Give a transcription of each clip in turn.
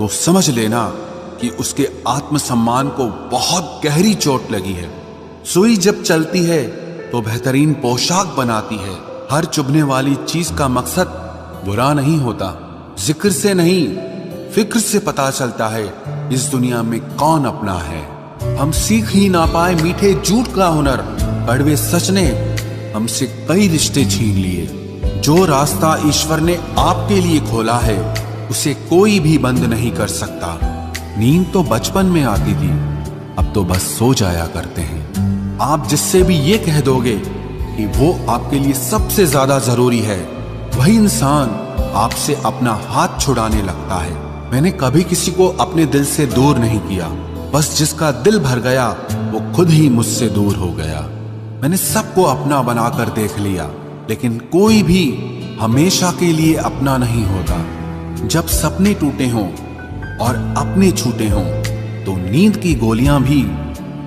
तो समझ लेना कि उसके आत्मसम्मान को बहुत गहरी चोट लगी है। सुई जब चलती है तो बेहतरीन पोशाक बनाती है। हर चुभने वाली चीज का मकसद बुरा नहीं होता। जिक्र से नहीं, फिक्र से पता चलता है इस दुनिया में कौन अपना है। हम सीख ही ना पाए मीठे झूठ का हुनर, कड़वे सच ने हमसे कई रिश्ते छीन लिए। जो रास्ता ईश्वर ने आपके लिए खोला है उसे कोई भी बंद नहीं कर सकता। नींद तो बचपन में आती थी, अब तो बस सो जाया करते हैं। आप जिससे भी ये कह दोगे कि वो आपके लिए सबसे ज्यादा जरूरी है, वही इंसान आपसे अपना हाथ छुड़ाने लगता है। मैंने कभी किसी को अपने दिल से दूर नहीं किया, बस जिसका दिल भर गया वो खुद ही मुझसे दूर हो गया। मैंने सबको अपना बनाकर देख लिया, लेकिन कोई भी हमेशा के लिए अपना नहीं होता। जब सपने टूटे हों और अपने छूटे हों तो नींद की गोलियां भी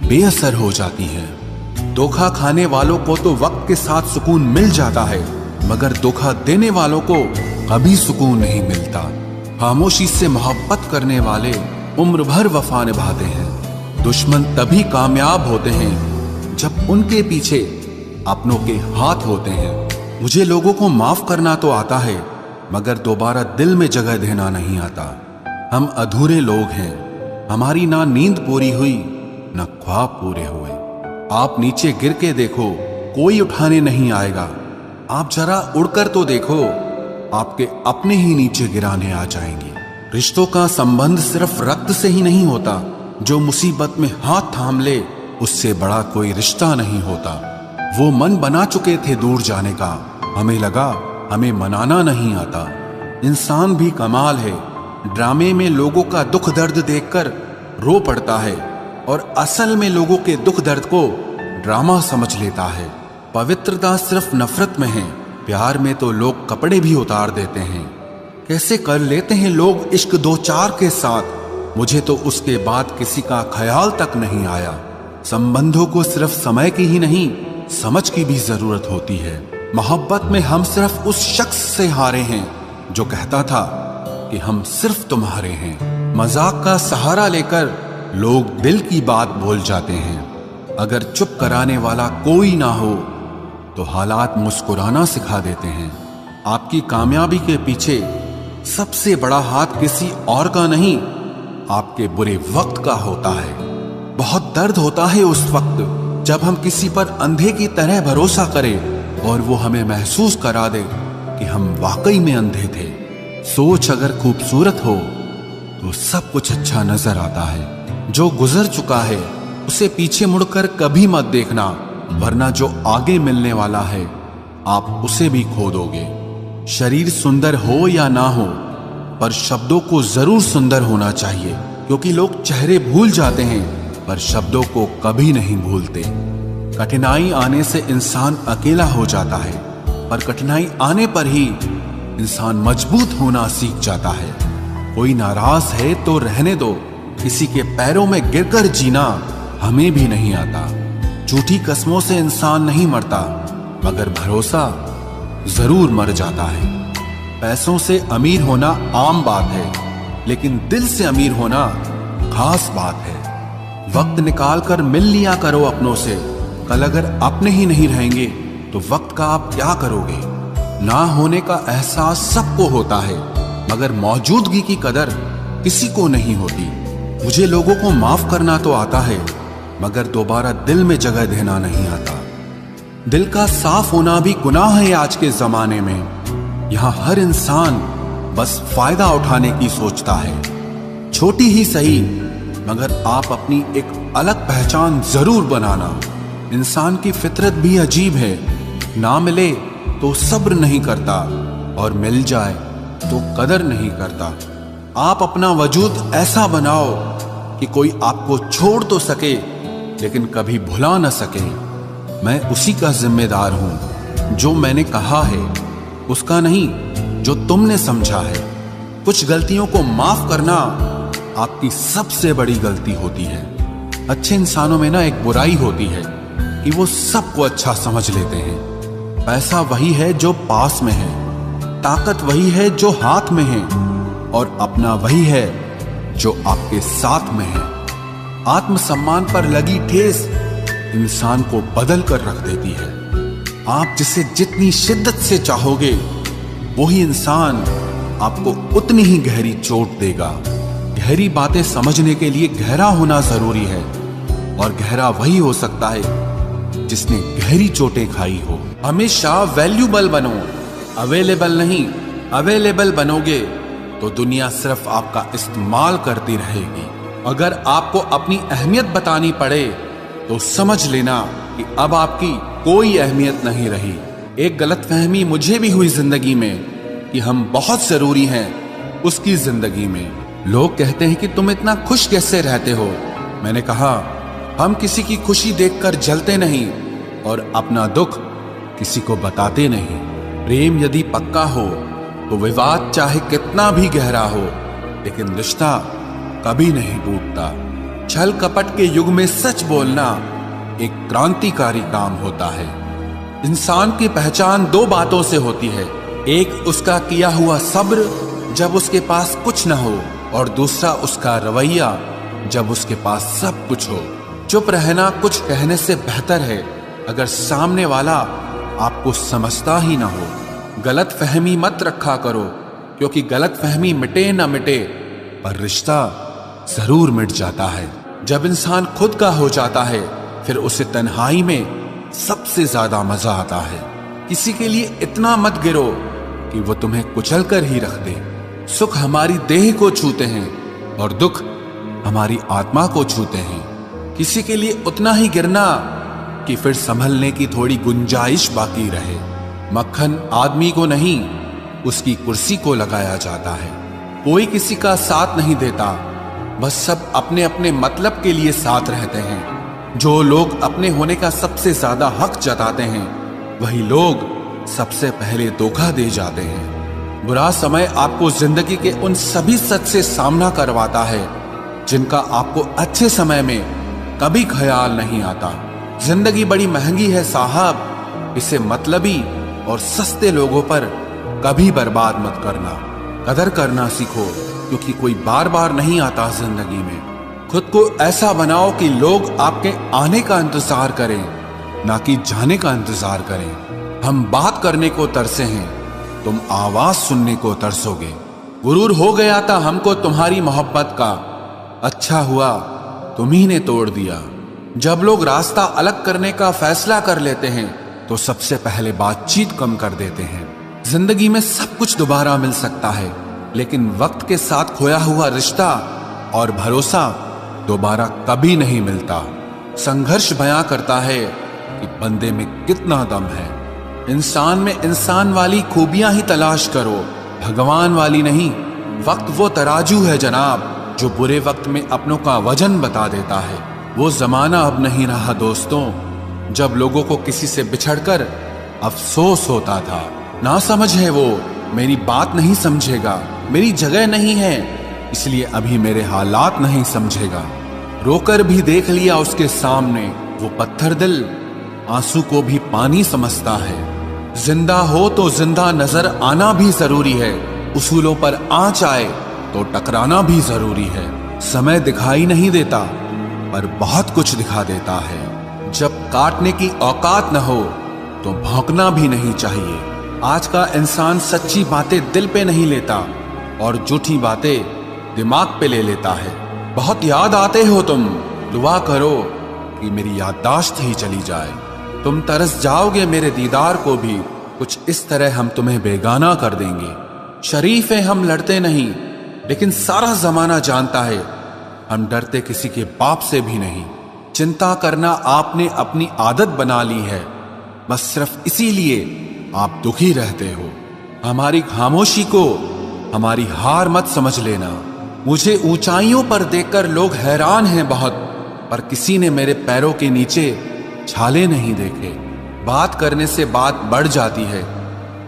बेअसर हो जाती हैं। धोखा खाने वालों को तो वक्त के साथ सुकून मिल जाता है, मगर धोखा देने वालों को कभी सुकून नहीं मिलता। खामोशी से मोहब्बत करने वाले उम्र भर वफा निभाते हैं। दुश्मन तभी कामयाब होते हैं जब उनके पीछे अपनों के हाथ होते हैं। मुझे लोगों को माफ करना तो आता है, मगर दोबारा दिल में जगह देना नहीं आता। हम अधूरे लोग हैं, हमारी ना नींद पूरी हुई ना ख्वाब पूरे हुए। आप नीचे गिर के देखो, कोई उठाने नहीं आएगा। आप जरा उड़कर तो देखो, आपके अपने ही नीचे गिराने आ जाएंगे। रिश्तों का संबंध सिर्फ रक्त से ही नहीं होता। जो मुसीबत में हाथ थाम ले उससे बड़ा कोई रिश्ता नहीं होता। वो मन बना चुके थे दूर जाने का, हमें लगा हमें मनाना नहीं आता। इंसान भी कमाल है, ड्रामे में लोगों का दुख दर्द देखकर रो पड़ता है और असल में लोगों के दुख दर्द को ड्रामा समझ लेता है। पवित्रता सिर्फ नफरत में है, प्यार में तो लोग कपड़े भी उतार देते हैं। कैसे कर लेते हैं लोग इश्क दो चार के साथ, मुझे तो उसके बाद किसी का ख्याल तक नहीं आया। संबंधों को सिर्फ समय की ही नहीं, समझ की भी जरूरत होती है। मोहब्बत में हम सिर्फ उस शख्स से हारे हैं जो कहता था कि हम सिर्फ तुम्हारे हैं। मजाक का सहारा लेकर लोग दिल की बात बोल जाते हैं। अगर चुप कराने वाला कोई ना हो तो हालात मुस्कुराना सिखा देते हैं। आपकी कामयाबी के पीछे सबसे बड़ा हाथ किसी और का नहीं, आपके बुरे वक्त का होता है। बहुत दर्द होता है उस वक्त जब हम किसी पर अंधे की तरह भरोसा करें और वो हमें महसूस करा दे कि हम वाकई में अंधे थे। सोच अगर खूबसूरत हो तो सब कुछ अच्छा नजर आता है। जो गुजर चुका है उसे पीछे मुड़कर कभी मत देखना, वरना जो आगे मिलने वाला है आप उसे भी खो दोगे। शरीर सुंदर हो या ना हो, पर शब्दों को जरूर सुंदर होना चाहिए, क्योंकि लोग चेहरे भूल जाते हैं पर शब्दों को कभी नहीं भूलते। कठिनाई आने से इंसान अकेला हो जाता है, पर कठिनाई आने पर ही इंसान मजबूत होना सीख जाता है। कोई नाराज है तो रहने दो, किसी के पैरों में गिरकर जीना हमें भी नहीं आता। झूठी कस्मों से इंसान नहीं मरता, मगर भरोसा जरूर मर जाता है। पैसों से अमीर होना आम बात है, लेकिन दिल से अमीर होना खास बात है। वक्त निकाल कर मिल लिया करो अपनों से। कल अगर अपने ही नहीं रहेंगे तो वक्त का आप क्या करोगे। ना होने का एहसास सबको होता है, मगर मौजूदगी की कदर किसी को नहीं होती। मुझे लोगों को माफ करना तो आता है, मगर दोबारा दिल में जगह देना नहीं आता। दिल का साफ होना भी गुनाह है आज के जमाने में। यहाँ हर इंसान बस फायदा उठाने की सोचता है। छोटी ही सही, मगर आप अपनी एक अलग पहचान जरूर बनाना। इंसान की फितरत भी अजीब है, ना मिले तो सब्र नहीं करता और मिल जाए तो कदर नहीं करता। आप अपना वजूद ऐसा बनाओ कि कोई आपको छोड़ तो सके लेकिन कभी भुला न सके। मैं उसी का जिम्मेदार हूं, जो मैंने कहा है उसका नहीं जो तुमने समझा है। कुछ गलतियों को माफ करना आपकी सबसे बड़ी गलती होती है। अच्छे इंसानों में ना एक बुराई होती है कि वो सबको अच्छा समझ लेते हैं। पैसा वही है जो पास में है, ताकत वही है जो हाथ में है, और अपना वही है जो आपके साथ में है। आत्मसम्मान पर लगी ठेस इंसान को बदल कर रख देती है। आप जिसे जितनी शिद्दत से चाहोगे वही इंसान आपको उतनी ही गहरी चोट देगा। गहरी बातें समझने के लिए गहरा होना जरूरी है, और गहरा वही हो सकता है जिसने गहरी चोटें खाई हो। हमेशा वैल्यूबल बनो, अवेलेबल नहीं। अवेलेबल बनोगे तो दुनिया सिर्फ आपका इस्तेमाल करती रहेगी। अगर आपको अपनी अहमियत बतानी पड़े तो समझ लेना कि अब आपकी कोई अहमियत नहीं रही। एक गलतफहमी मुझे भी हुई जिंदगी में कि हम बहुत जरूरी हैं उसकी जिंदगी में। लोग कहते हैं कि तुम इतना खुश कैसे रहते हो। मैंने कहा, हम किसी की खुशी देखकर जलते नहीं और अपना दुख किसी को बताते नहीं। प्रेम यदि पक्का हो तो विवाद चाहे कितना भी गहरा हो, लेकिन रिश्ता कभी नहीं टूटता। छल कपट के युग में सच बोलना एक क्रांतिकारी काम होता है। इंसान की पहचान दो बातों से होती है। एक उसका किया हुआ सब्र जब उसके पास कुछ न हो, और दूसरा उसका रवैया जब उसके पास सब कुछ हो। चुप रहना कुछ कहने से बेहतर है अगर सामने वाला आपको समझता ही ना हो। गलत फहमी मत रखा करो, क्योंकि गलत फहमी मिटे ना मिटे पर रिश्ता जरूर मिट जाता है। जब इंसान खुद का हो जाता है फिर उसे तन्हाई में सबसे ज्यादा मजा आता है। किसी के लिए इतना मत गिरो कि वो तुम्हें कुचल कर ही रख दे। सुख हमारी देह को छूते हैं और दुख हमारी आत्मा को छूते हैं। किसी के लिए उतना ही गिरना कि फिर संभलने की थोड़ी गुंजाइश बाकी रहे। मक्खन आदमी को नहीं, उसकी कुर्सी को लगाया जाता है। कोई किसी का साथ नहीं देता, बस सब अपने अपने मतलब के लिए साथ रहते हैं। जो लोग अपने होने का सबसे ज्यादा हक जताते हैं वही लोग सबसे पहले धोखा दे जाते हैं। बुरा समय आपको जिंदगी के उन सभी सच से सामना करवाता है जिनका आपको अच्छे समय में कभी ख्याल नहीं आता। जिंदगी बड़ी महंगी है साहब, इसे मतलबी और सस्ते लोगों पर कभी बर्बाद मत करना। कदर करना सीखो, क्योंकि कोई बार बार नहीं आता जिंदगी में। खुद को ऐसा बनाओ कि लोग आपके आने का इंतजार करें, ना कि जाने का इंतजार करें। हम बात करने को तरसे हैं, तुम आवाज सुनने को तरसोगे। गुरूर हो गया था हमको तुम्हारी मोहब्बत का, अच्छा हुआ तुम्ही ने तोड़ दिया। जब लोग रास्ता अलग करने का फैसला कर लेते हैं तो सबसे पहले बातचीत कम कर देते हैं। जिंदगी में सब कुछ दोबारा मिल सकता है, लेकिन वक्त के साथ खोया हुआ रिश्ता और भरोसा दोबारा कभी नहीं मिलता। संघर्ष बयां करता है कि बंदे में कितना दम है। इंसान में इंसान वाली खूबियां ही तलाश करो, भगवान वाली नहीं। वक्त वो तराजू है जनाब जो बुरे वक्त में अपनों का वजन बता देता है। वो जमाना अब नहीं रहा दोस्तों, जब लोगों को किसी से बिछड़कर अफसोस होता था। ना समझ है वो, मेरी बात नहीं समझेगा, मेरी जगह नहीं है, इसलिए अभी मेरे हालात नहीं समझेगा। रोकर भी देख लिया उसके सामने, वो पत्थर दिल आंसू को भी पानी समझता है। जिंदा हो तो जिंदा नजर आना भी जरूरी है, उसूलों पर आंच आए तो टकराना भी जरूरी है। समय दिखाई नहीं देता पर बहुत कुछ दिखा देता है। जब काटने की औकात न हो तो भौंकना भी नहीं चाहिए। आज का इंसान सच्ची बातें दिल पे नहीं लेता और झूठी बातें दिमाग पे ले लेता है। बहुत याद आते हो तुम, दुआ करो कि मेरी याददाश्त ही चली जाए। तुम तरस जाओगे मेरे दीदार को भी, कुछ इस तरह हम तुम्हें बेगाना कर देंगे। शरीफ हैं हम, लड़ते नहीं, लेकिन सारा जमाना जानता है हम डरते किसी के बाप से भी नहीं। चिंता करना आपने अपनी आदत बना ली है, बस सिर्फ इसीलिए आप दुखी रहते हो। हमारी खामोशी को हमारी हार मत समझ लेना। मुझे ऊंचाइयों पर देखकर लोग हैरान हैं बहुत, पर किसी ने मेरे पैरों के नीचे छाले नहीं देखे। बात करने से बात बढ़ जाती है,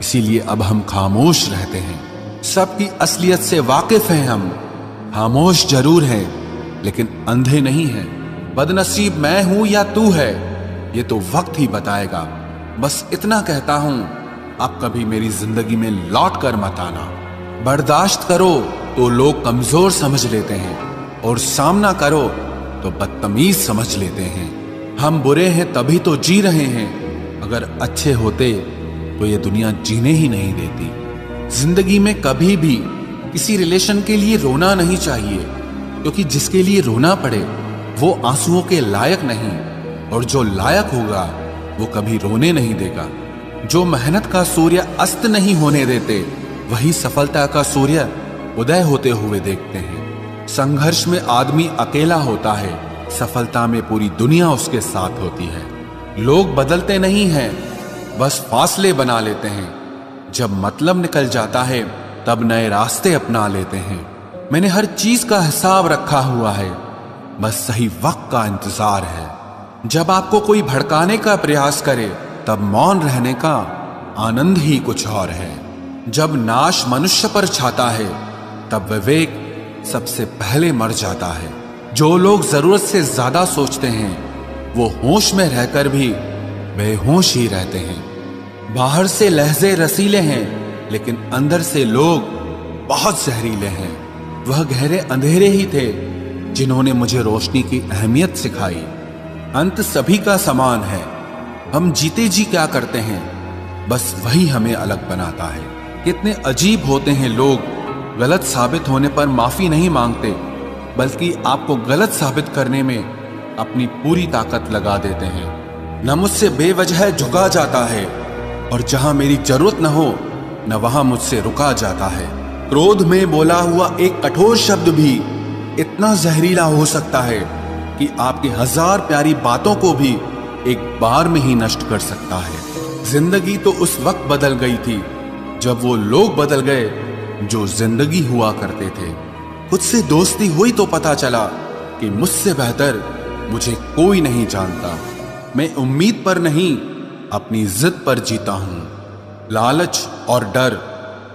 इसीलिए अब हम खामोश रहते हैं। सबकी असलियत से वाकिफ हैं हम, खामोश जरूर हैं लेकिन अंधे नहीं हैं। बदनसीब मैं हूं या तू है ये तो वक्त ही बताएगा। बस इतना कहता हूं, अब कभी मेरी जिंदगी में लौट कर मत आना। बर्दाश्त करो तो लोग कमजोर समझ लेते हैं, और सामना करो तो बदतमीज समझ लेते हैं। हम बुरे हैं तभी तो जी रहे हैं, अगर अच्छे होते तो ये दुनिया जीने ही नहीं देती। जिंदगी में कभी भी किसी रिलेशन के लिए रोना नहीं चाहिए, क्योंकि जिसके लिए रोना पड़े वो आंसुओं के लायक नहीं, और जो लायक होगा वो कभी रोने नहीं देगा। जो मेहनत का सूर्य अस्त नहीं होने देते, वही सफलता का सूर्य उदय होते हुए देखते हैं। संघर्ष में आदमी अकेला होता है, सफलता में पूरी दुनिया उसके साथ होती है। लोग बदलते नहीं हैं, बस फासले बना लेते हैं। जब मतलब निकल जाता है तब नए रास्ते अपना लेते हैं। मैंने हर चीज का हिसाब रखा हुआ है, बस सही वक्त का इंतजार है। जब आपको कोई भड़काने का प्रयास करे तब मौन रहने का आनंद ही कुछ और है। जब नाश मनुष्य पर छाता है तब विवेक सबसे पहले मर जाता है। जो लोग जरूरत से ज्यादा सोचते हैं वो होश में रहकर भी बेहोश ही रहते हैं। बाहर से लहजे रसीले हैं, लेकिन अंदर से लोग बहुत जहरीले हैं। वह गहरे अंधेरे ही थे जिन्होंने मुझे रोशनी की अहमियत सिखाई। अंत सभी का समान है। हम जीते जी क्या करते हैं, बस वही हमें अलग बनाता है। कितने अजीब होते हैं लोग, गलत साबित होने पर माफी नहीं मांगते, बल्कि आपको गलत साबित करने में अपनी पूरी ताकत लगा देते हैं। न मुझसे बेवजह झुका जाता है, और जहां मेरी जरूरत न हो न वहां मुझसे रुका जाता है। क्रोध में बोला हुआ एक कठोर शब्द भी इतना जहरीला हो सकता है कि आपकी 1000 प्यारी बातों को भी एक बार में ही नष्ट कर सकता है। जिंदगी तो उस वक्त बदल गई थी जब वो लोग बदल गए जो जिंदगी हुआ करते थे। खुद से दोस्ती हुई तो पता चला कि मुझसे बेहतर मुझे कोई नहीं जानता। मैं उम्मीद पर नहीं, अपनी जिद पर जीता हूं। लालच और डर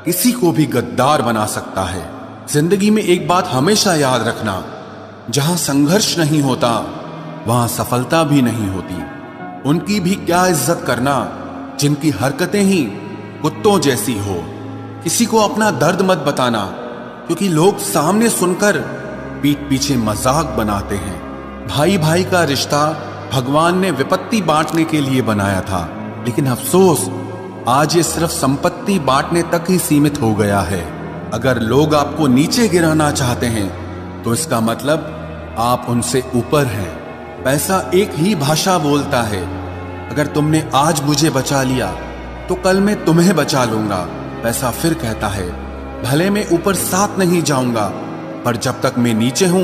किसी को भी गद्दार बना सकता है। जिंदगी में एक बात हमेशा याद रखना, जहां संघर्ष नहीं होता वहां सफलता भी नहीं होती। उनकी भी क्या इज्जत करना जिनकी हरकतें ही कुत्तों जैसी हो। किसी को अपना दर्द मत बताना, क्योंकि लोग सामने सुनकर पीठ पीछे मजाक बनाते हैं। भाई भाई का रिश्ता भगवान ने विपत्ति बांटने के लिए बनाया था, लेकिन अफसोस आज ये सिर्फ संपत्ति बांटने तक ही सीमित हो गया है। अगर लोग आपको नीचे गिराना चाहते हैं तो इसका मतलब आप उनसे ऊपर हैं। पैसा एक ही भाषा बोलता है। अगर तुमने आज मुझे बचा लिया तो कल मैं तुम्हें बचा लूंगा। पैसा फिर कहता है, भले मैं ऊपर साथ नहीं जाऊंगा, पर जब तक मैं नीचे हूं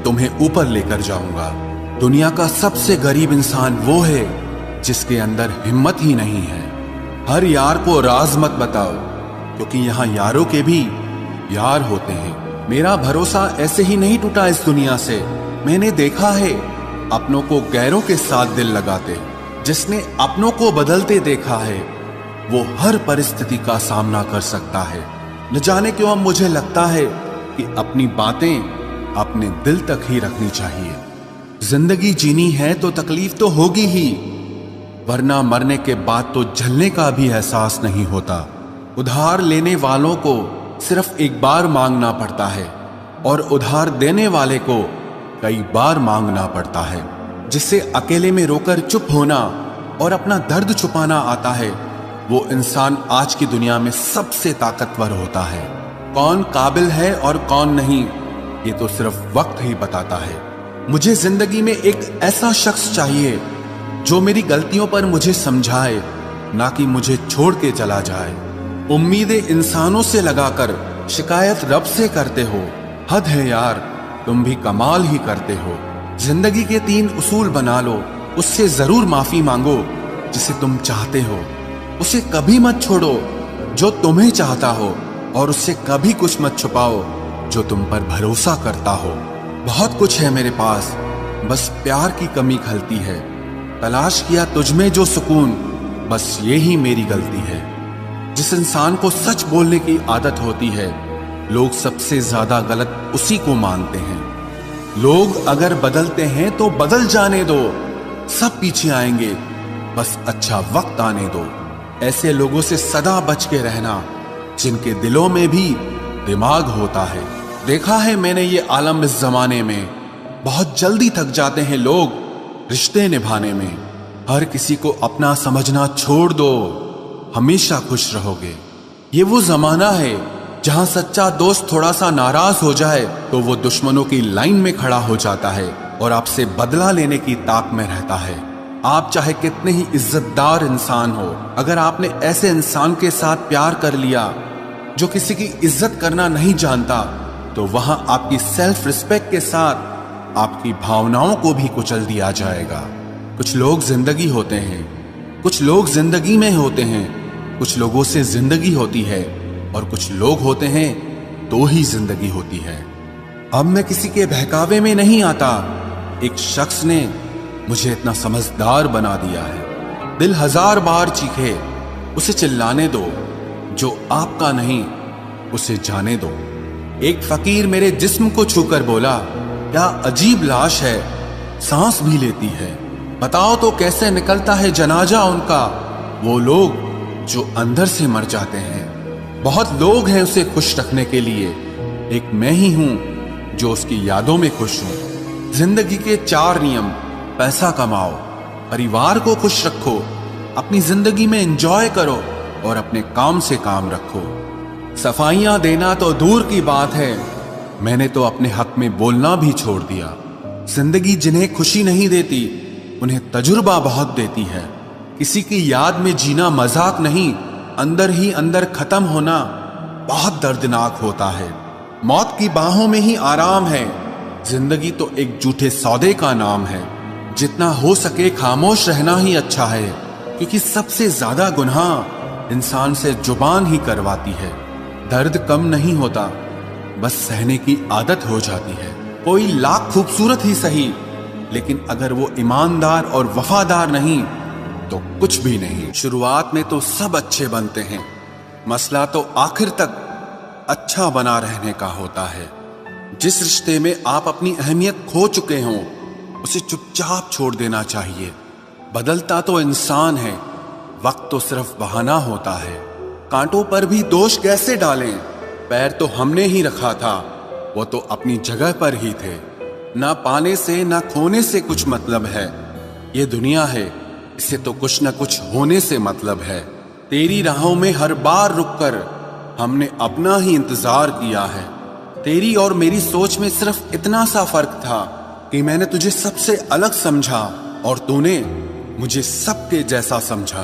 तुम्हें ऊपर लेकर जाऊंगा। दुनिया का सबसे गरीब इंसान वो है जिसके अंदर हिम्मत ही नहीं है। हर यार को राज मत बताओ, क्योंकि यहाँ यारों के भी यार होते हैं। मेरा भरोसा ऐसे ही नहीं टूटा इस दुनिया से। मैंने देखा है अपनों को गैरों के साथ दिल लगाते। जिसने अपनों को बदलते देखा है वो हर परिस्थिति का सामना कर सकता है। न जाने क्यों अब मुझे लगता है कि अपनी बातें अपने दिल तक ही रखनी चाहिए। जिंदगी जीनी है तो तकलीफ तो होगी ही, वरना मरने के बाद तो जलने का भी एहसास नहीं होता। उधार लेने वालों को सिर्फ एक बार मांगना पड़ता है, और उधार देने वाले को कई बार मांगना पड़ता है। जिससे अकेले में रोकर चुप होना और अपना दर्द छुपाना आता है, वो इंसान आज की दुनिया में सबसे ताकतवर होता है। कौन काबिल है और कौन नहीं, ये तो सिर्फ वक्त ही बताता है। मुझे जिंदगी में एक ऐसा शख्स चाहिए जो मेरी गलतियों पर मुझे समझाए, ना कि मुझे छोड़ के चला जाए। उम्मीदें इंसानों से लगाकर शिकायत रब से करते हो। हद है यार, तुम भी कमाल ही करते हो। जिंदगी के 3 उसूल बना लो, उससे जरूर माफी मांगो जिसे तुम चाहते हो। उसे कभी मत छोड़ो जो तुम्हें चाहता हो, और उससे कभी कुछ मत छुपाओ जो तुम पर भरोसा करता हो। बहुत कुछ है मेरे पास, बस प्यार की कमी खलती है। तलाश किया तुझमें जो सुकून, बस ये ही मेरी गलती है। जिस इंसान को सच बोलने की आदत होती है, लोग सबसे ज्यादा गलत उसी को मानते हैं। लोग अगर बदलते हैं तो बदल जाने दो, सब पीछे आएंगे, बस अच्छा वक्त आने दो। ऐसे लोगों से सदा बच के रहना जिनके दिलों में भी दिमाग होता है। देखा है मैंने ये आलम इस जमाने में, बहुत जल्दी थक जाते हैं लोग रिश्ते निभाने में। हर किसी को अपना समझना छोड़ दो, हमेशा खुश रहोगे। ये वो जमाना है जहां सच्चा दोस्त थोड़ा सा नाराज हो जाए तो वो दुश्मनों की लाइन में खड़ा हो जाता है और आपसे बदला लेने की ताक में रहता है। आप चाहे कितने ही इज्जतदार इंसान हो, अगर आपने ऐसे इंसान के साथ प्यार कर लिया जो किसी की इज्जत करना नहीं जानता, तो वहां आपकी सेल्फ रिस्पेक्ट के साथ आपकी भावनाओं को भी कुचल दिया जाएगा। कुछ लोग जिंदगी होते हैं, कुछ लोग जिंदगी में होते हैं, कुछ लोगों से जिंदगी होती है और कुछ लोग होते हैं तो ही जिंदगी होती है। अब मैं किसी के बहकावे में नहीं आता। एक शख्स ने मुझे इतना समझदार बना दिया है। दिल 1000 बार चीखे, उसे चिल्लाने दो, जो आपका नहीं उसे जाने दो। एक फकीर मेरे जिस्म को छूकर बोला, क्या अजीब लाश है, सांस भी लेती है। बताओ तो कैसे निकलता है जनाजा उनका, वो लोग जो अंदर से मर जाते हैं। बहुत लोग हैं उसे खुश रखने के लिए, एक मैं ही हूं जो उसकी यादों में खुश हूं। जिंदगी के 4 नियम: पैसा कमाओ, परिवार को खुश रखो, अपनी जिंदगी में एंजॉय करो और अपने काम से काम रखो। सफाइयां देना तो दूर की बात है, मैंने तो अपने हक में बोलना भी छोड़ दिया। जिंदगी जिन्हें खुशी नहीं देती उन्हें तजुर्बा बहुत देती है। किसी की याद में जीना मजाक नहीं, अंदर ही अंदर खत्म होना बहुत दर्दनाक होता है। मौत की बाहों में ही आराम है। जिंदगी तो एक झूठे सौदे का नाम है। जितना हो सके खामोश रहना ही अच्छा है, क्योंकि सबसे ज्यादा गुनाह इंसान से जुबान ही करवाती है। दर्द कम नहीं होता, बस सहने की आदत हो जाती है। कोई लाख खूबसूरत ही सही, लेकिन अगर वो ईमानदार और वफादार नहीं तो कुछ भी नहीं। शुरुआत में तो सब अच्छे बनते हैं, मसला तो आखिर तक अच्छा बना रहने का होता है। जिस रिश्ते में आप अपनी अहमियत खो चुके हों उसे चुपचाप छोड़ देना चाहिए। बदलता तो इंसान है, वक्त तो सिर्फ बहाना होता है। कांटों पर भी दोष कैसे डालें, पैर तो हमने ही रखा था, वो तो अपनी जगह पर ही थे। ना पाने से ना खोने से कुछ मतलब है, ये दुनिया है, इसे तो कुछ न कुछ होने से मतलब है। तेरी राहों में हर बार रुककर हमने अपना ही इंतजार किया है। तेरी और मेरी सोच में सिर्फ इतना सा फर्क था कि मैंने तुझे सबसे अलग समझा और तूने मुझे सबके जैसा समझा।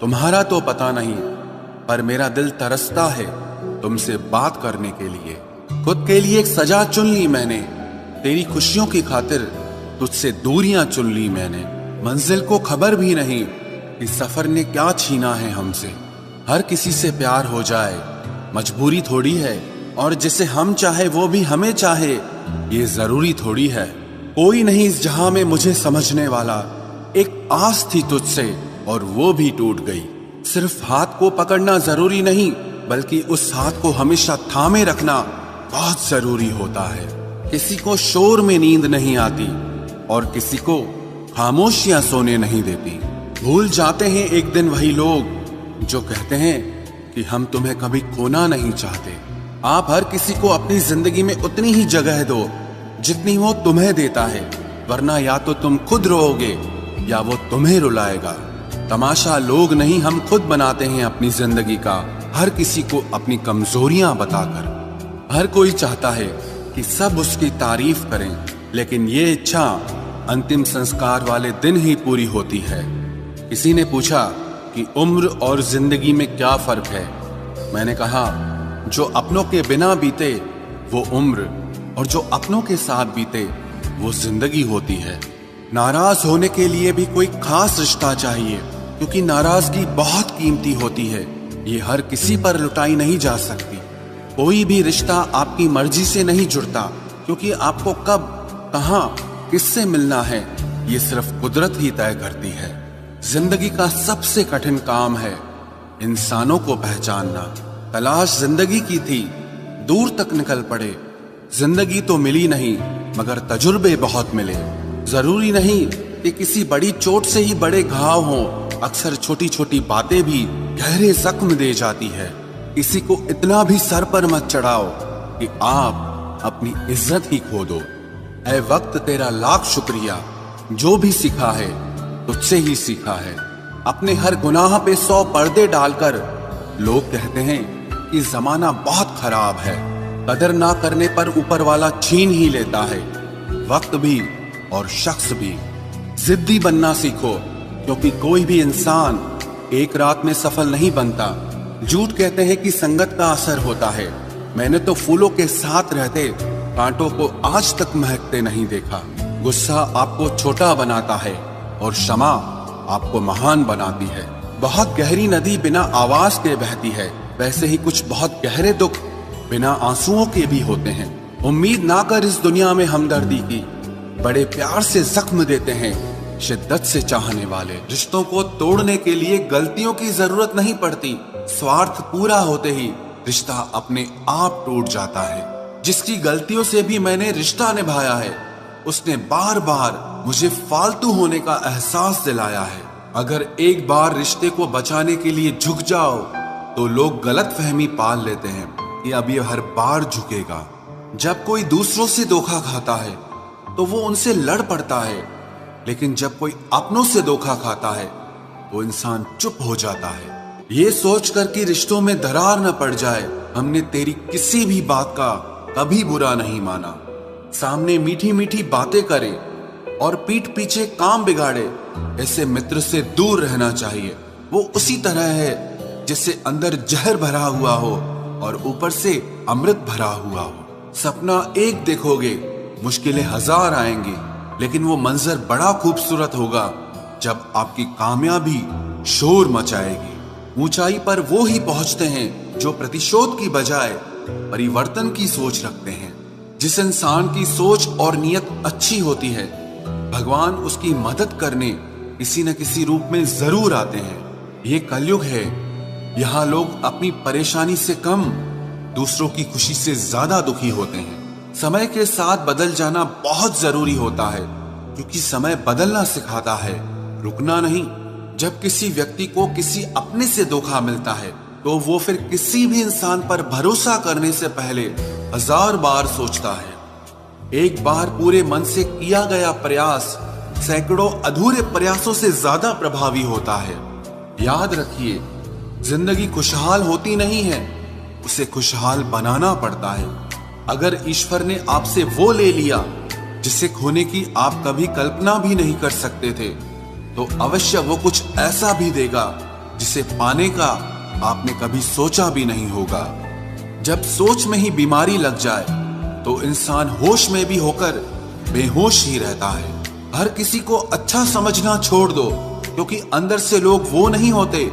तुम्हारा तो पता नहीं, पर मेरा दिल तरसता है तुमसे बात करने के लिए। खुद के लिए एक सजा चुन ली मैंने, तेरी खुशियों की खातिर तुझसे दूरियां चुन ली मैंने। मंजिल को खबर भी नहीं कि सफर ने क्या छीना है हमसे। हर किसी से प्यार हो जाए मजबूरी थोड़ी है, और जिसे हम चाहे वो भी हमें चाहे ये जरूरी थोड़ी है। कोई नहीं इस जहां में मुझे समझने वाला, एक आस थी तुझसे और वो भी टूट गई। सिर्फ हाथ को पकड़ना जरूरी नहीं, बल्कि उस हाथ को हमेशा थामे रखना बहुत जरूरी होता है। किसी को शोर में नींद नहीं आती और किसी को खामोशियां सोने नहीं देती। भूल जाते हैं एक दिन वही लोग जो कहते हैं कि हम तुम्हें कभी खोना नहीं चाहते। आप हर किसी को अपनी जिंदगी में उतनी ही जगह दो जितनी वो तुम्हें देता है, वरना या तो तुम खुद रोओगे या वो तुम्हें रुलाएगा। तमाशा लोग नहीं, हम खुद बनाते हैं अपनी जिंदगी का, हर किसी को अपनी कमजोरियां बताकर। हर कोई चाहता है कि सब उसकी तारीफ करें, लेकिन ये इच्छा अंतिम संस्कार वाले दिन ही पूरी होती है। किसी ने पूछा कि उम्र और जिंदगी में क्या फर्क है। मैंने कहा, जो अपनों के बिना बीते वो उम्र, और जो अपनों के साथ बीते वो जिंदगी होती है। नाराज होने के लिए भी कोई खास रिश्ता चाहिए, क्योंकि नाराजगी बहुत कीमती होती है। ये हर किसी पर लुटाई नहीं जा सकती। कोई भी रिश्ता आपकी मर्जी से नहीं जुड़ता, क्योंकि आपको कब, कहां, किससे मिलना है ये सिर्फ कुदरत ही तय करती है। जिंदगी का सबसे कठिन काम है इंसानों को पहचानना। तलाश जिंदगी की थी, दूर तक निकल पड़े। जिंदगी तो मिली नहीं, मगर तजुर्बे बहुत मिले। जरूरी नहीं कि किसी बड़ी चोट से ही बड़े घाव हों, अक्सर छोटी छोटी बातें भी गहरे जख्म दे जाती है। किसी को इतना भी सर पर मत चढ़ाओ कि आप अपनी इज्जत ही खो दो। ऐ वक्त तेरा लाख शुक्रिया, जो भी सीखा है तुझसे ही सीखा है। अपने हर गुनाह पे 100 पर्दे डालकर लोग कहते हैं कि जमाना बहुत खराब है। कदर ना करने पर ऊपर वाला छीन ही लेता है, वक्त भी और शख्स भी। जिद्दी बनना सीखो, क्योंकि कोई भी इंसान एक रात में सफल नहीं बनता। झूठ कहते हैं कि संगत का असर होता है। मैंने तो फूलों के साथ रहते कांटों को आज तक महकते नहीं देखा। गुस्सा आपको छोटा बनाता है और क्षमा आपको महान बनाती है। बहुत गहरी नदी बिना आवाज के बहती है, वैसे ही कुछ बहुत गहरे दुख बिना आंसुओं के भी होते हैं। उम्मीद ना कर इस दुनिया में हमदर्दी की, बड़े प्यार से जख्म देते हैं शिद्दत से चाहने वाले। रिश्तों को तोड़ने के लिए गलतियों की जरूरत नहीं पड़ती, स्वार्थ पूरा होते ही रिश्ता अपने आप टूट जाता है। जिसकी गलतियों से भी मैंने रिश्ता निभाया है, उसने बार बार मुझे फालतू होने का एहसास दिलाया है। अगर एक बार रिश्ते को बचाने के लिए झुक जाओ तो लोग गलत फहमी पाल लेते हैं कि अब ये हर बार झुकेगा। जब कोई दूसरों से धोखा खाता है तो वो उनसे लड़ पड़ता है, लेकिन जब कोई अपनों से धोखा खाता है तो इंसान चुप हो जाता है। ये सोचकर कि रिश्तों में दरार न पड़ जाए, हमने तेरी किसी भी बात का कभी बुरा नहीं माना। सामने मीठी मीठी बातें करे और पीठ पीछे काम बिगाड़े, ऐसे मित्र से दूर रहना चाहिए। वो उसी तरह है जिससे अंदर जहर भरा हुआ हो और ऊपर से अमृत भरा हुआ हो। सपना एक देखोगे, मुश्किलें 1000 आएंगी, लेकिन वो मंजर बड़ा खूबसूरत होगा जब आपकी कामयाबी शोर मचाएगी। ऊंचाई पर वो ही पहुंचते हैं जो प्रतिशोध की बजाय परिवर्तन की सोच रखते हैं। जिस इंसान की सोच और नियत अच्छी होती है, भगवान उसकी मदद करने किसी न किसी रूप में जरूर आते हैं। ये कलयुग है, यहाँ लोग अपनी परेशानी से कम दूसरों की खुशी से ज्यादा दुखी होते हैं। समय के साथ बदल जाना बहुत जरूरी होता है, क्योंकि समय बदलना सिखाता है, रुकना नहीं। जब किसी व्यक्ति को किसी अपने से धोखा मिलता है तो वो फिर किसी भी इंसान पर भरोसा करने से पहले 1000 बार सोचता है। एक बार पूरे मन से किया गया प्रयास सैकड़ों अधूरे प्रयासों से ज्यादा प्रभावी होता है। याद रखिए, जिंदगी खुशहाल होती नहीं है, उसे खुशहाल बनाना पड़ता है। अगर ईश्वर ने आपसे वो ले लिया जिसे खोने की आप कभी कल्पना भी नहीं कर सकते थे, तो अवश्य वो कुछ ऐसा भी देगा जिसे पाने का आपने कभी सोचा भी नहीं होगा। जब सोच में ही बीमारी लग जाए तो इंसान होश में भी होकर बेहोश ही रहता है। हर किसी को अच्छा समझना छोड़ दो, क्योंकि अंदर से लोग वो नहीं होते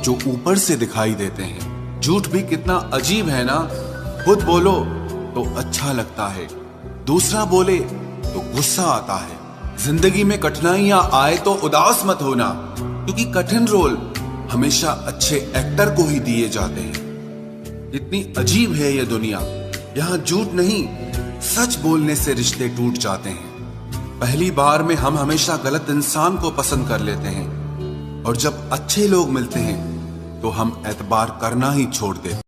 जो ऊपर से दिखाई देते हैं। झूठ भी कितना अजीब है ना, खुद बोलो तो अच्छा लगता है, दूसरा बोले तो गुस्सा आता है। जिंदगी में कठिनाइयां आए तो उदास मत होना, क्योंकि कठिन रोल हमेशा अच्छे एक्टर को ही दिए जाते हैं। इतनी अजीब है ये दुनिया, यहाँ झूठ नहीं सच बोलने से रिश्ते टूट जाते हैं। पहली बार में हम हमेशा गलत इंसान को पसंद कर लेते हैं, और जब अच्छे लोग मिलते हैं तो हम एतबार करना ही छोड़ देते हैं।